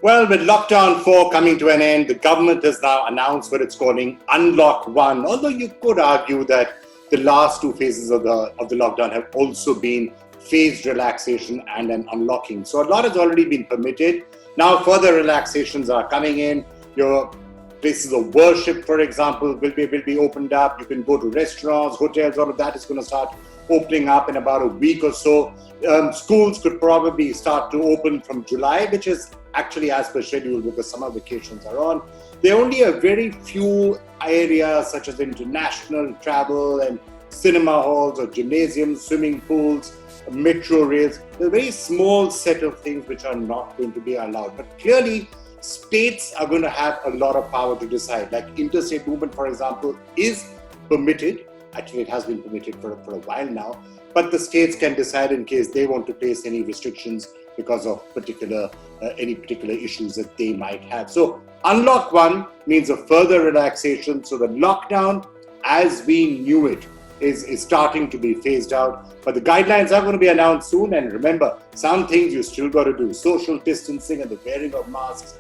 Well, with lockdown 4 coming to an end, the government has now announced what it's calling Unlock1. Although you could argue that the last two phases of the lockdown have also been phased relaxation and an unlocking. So a lot has already been permitted. Now further relaxations are coming in. Your places of worship, for example, will be opened up. You can go to restaurants, hotels, all of that is going to start opening up in about a week or so. Schools could probably start to open from July, which is actually as per schedule because summer vacations are on. There are only a very few areas such as international travel and cinema halls or gymnasiums, swimming pools, metro rails. There's a very small set of things which are not going to be allowed. But clearly, states are going to have a lot of power to decide. Like interstate movement, for example, is permitted. Actually, it has been permitted for a while now. But the states can decide in case they want to place any restrictions because of any particular issues that they might have. So Unlock 1 means a further relaxation. So the lockdown, as we knew it, is starting to be phased out. But the guidelines are going to be announced soon. And remember, some things you still got to do. Social distancing and the wearing of masks,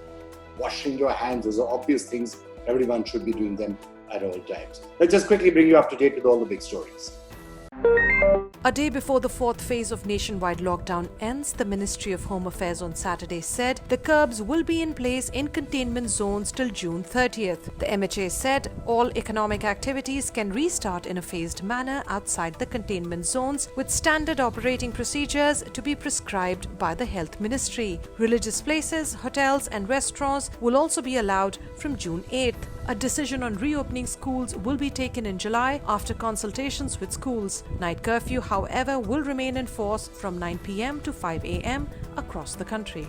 washing your hands, those are obvious things. Everyone should be doing them at all times. Let's just quickly bring you up to date with all the big stories. A day before the fourth phase of nationwide lockdown ends, the Ministry of Home Affairs on Saturday said the curbs will be in place in containment zones till June 30th. The MHA said all economic activities can restart in a phased manner outside the containment zones with standard operating procedures to be prescribed by the Health Ministry. Religious places, hotels and restaurants will also be allowed from June 8th. A decision on reopening schools will be taken in July after consultations with schools. Night curfew, however, will remain in force from 9 p.m. to 5 a.m. across the country.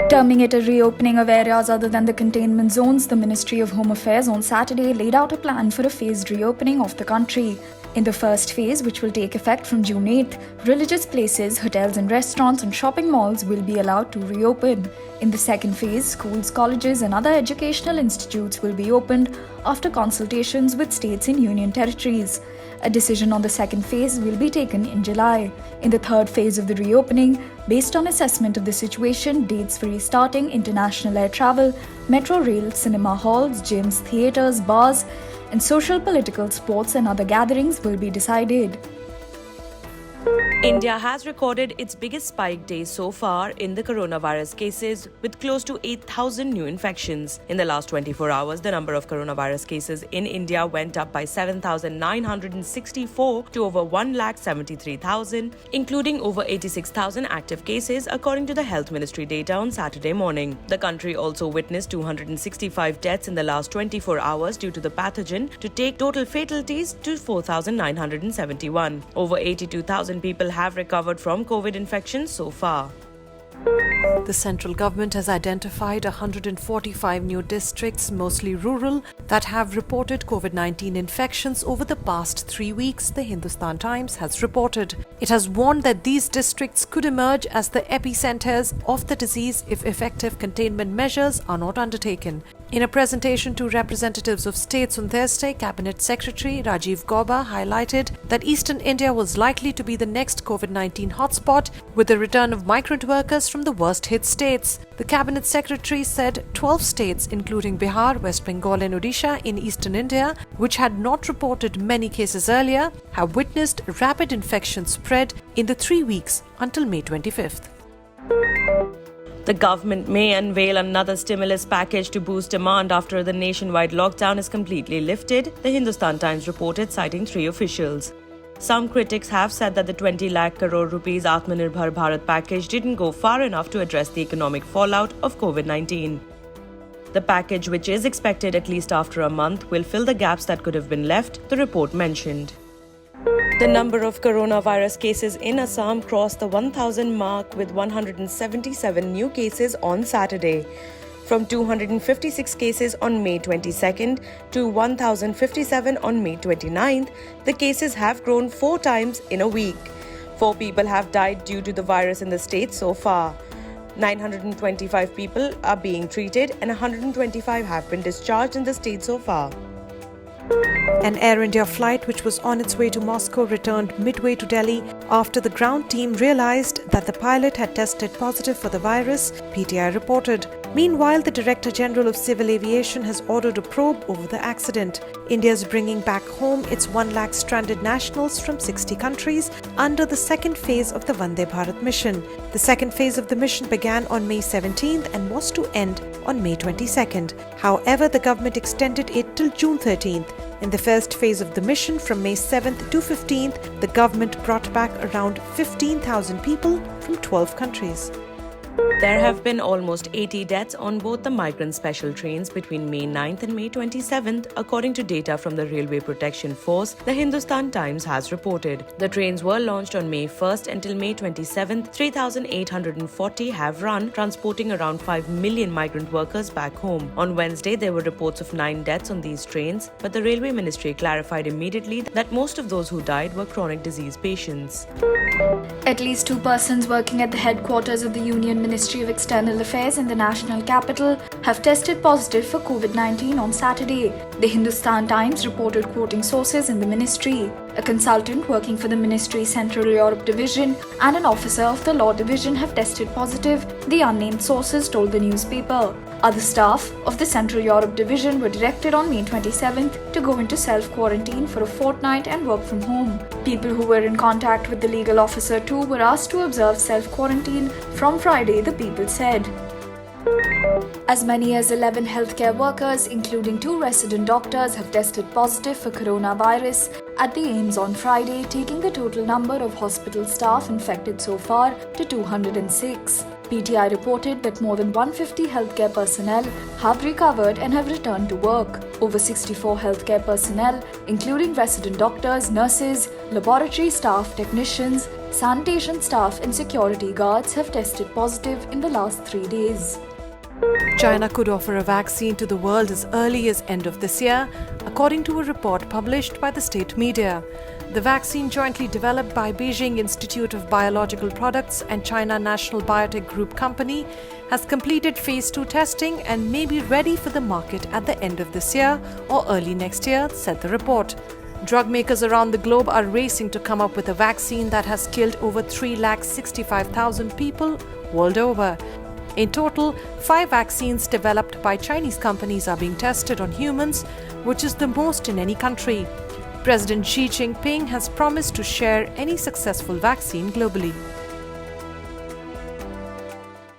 Terming it a reopening of areas other than the containment zones, the Ministry of Home Affairs on Saturday laid out a plan for a phased reopening of the country. In the first phase, which will take effect from June 8th, religious places, hotels and restaurants and shopping malls will be allowed to reopen. In the second phase, schools, colleges and other educational institutes will be opened after consultations with states and union territories. A decision on the second phase will be taken in July. In the third phase of the reopening, based on assessment of the situation, dates for restarting international air travel, metro rail, cinema halls, gyms, theatres, bars, and social, political, sports and other gatherings will be decided. India has recorded its biggest spike day so far in the coronavirus cases, with close to 8,000 new infections. In the last 24 hours, the number of coronavirus cases in India went up by 7,964 to over 1,73,000, including over 86,000 active cases, according to the Health Ministry data on Saturday morning. The country also witnessed 265 deaths in the last 24 hours due to the pathogen, to take total fatalities to 4,971. Over 82,000 people have recovered from COVID infections so far. The central government has identified 145 new districts, mostly rural, that have reported COVID-19 infections over the past 3 weeks, the Hindustan Times has reported. It has warned that these districts could emerge as the epicenters of the disease if effective containment measures are not undertaken. In a presentation to representatives of states on Thursday, Cabinet Secretary Rajiv Gauba highlighted that Eastern India was likely to be the next COVID-19 hotspot, with the return of migrant workers from the worst-hit states. The Cabinet Secretary said 12 states, including Bihar, West Bengal and Odisha in Eastern India, which had not reported many cases earlier, have witnessed rapid infection spread in the 3 weeks until May 25th. The government may unveil another stimulus package to boost demand after the nationwide lockdown is completely lifted, the Hindustan Times reported, citing 3 officials. Some critics have said that the 20 lakh crore rupees Atmanirbhar Bharat package didn't go far enough to address the economic fallout of COVID-19. The package, which is expected at least after a month, will fill the gaps that could have been left, the report mentioned. The number of coronavirus cases in Assam crossed the 1,000 mark with 177 new cases on Saturday. From 256 cases on May 22nd to 1,057 on May 29th, the cases have grown 4 times in a week. 4 people have died due to the virus in the state so far. 925 people are being treated and 125 have been discharged in the state so far. An Air India flight which was on its way to Moscow returned midway to Delhi after the ground team realized that the pilot had tested positive for the virus, PTI reported. Meanwhile, the Director General of Civil Aviation has ordered a probe over the accident. India is bringing back home its 1 lakh stranded nationals from 60 countries under the second phase of the Vande Bharat mission. The second phase of the mission began on May 17th and was to end on May 22nd. However, the government extended it till June 13th. In the first phase of the mission, from May 7th to 15th, the government brought back around 15,000 people from 12 countries. There have been almost 80 deaths on both the migrant special trains between May 9th and May 27th, according to data from the Railway Protection Force, the Hindustan Times has reported. The trains were launched on May 1st until May 27th. 3,840 have run, transporting around 5 million migrant workers back home. On Wednesday, there were reports of 9 deaths on these trains, but the Railway Ministry clarified immediately that most of those who died were chronic disease patients. At least 2 persons working at the headquarters of the Union Ministry of External Affairs in the national capital have tested positive for COVID-19 on Saturday, the Hindustan Times reported, quoting sources in the ministry. A consultant working for the ministry's Central Europe Division and an officer of the Law Division have tested positive, the unnamed sources told the newspaper. Other staff of the Central Europe Division were directed on May 27th to go into self-quarantine for a fortnight and work from home. People who were in contact with the legal officer too were asked to observe self-quarantine from Friday, the people said. As many as 11 healthcare workers, including 2 resident doctors, have tested positive for coronavirus at the AIIMS on Friday, taking the total number of hospital staff infected so far to 206. PTI reported that more than 150 healthcare personnel have recovered and have returned to work. Over 64 healthcare personnel, including resident doctors, nurses, laboratory staff, technicians, sanitation staff and security guards, have tested positive in the last 3 days. China could offer a vaccine to the world as early as end of this year, according to a report published by the state media. The vaccine, jointly developed by Beijing Institute of Biological Products and China National Biotech Group Company, has completed phase 2 testing and may be ready for the market at the end of this year or early next year, said the report. Drug makers around the globe are racing to come up with a vaccine that has killed over 365,000 people world over. In total, 5 vaccines developed by Chinese companies are being tested on humans, which is the most in any country. President Xi Jinping has promised to share any successful vaccine globally.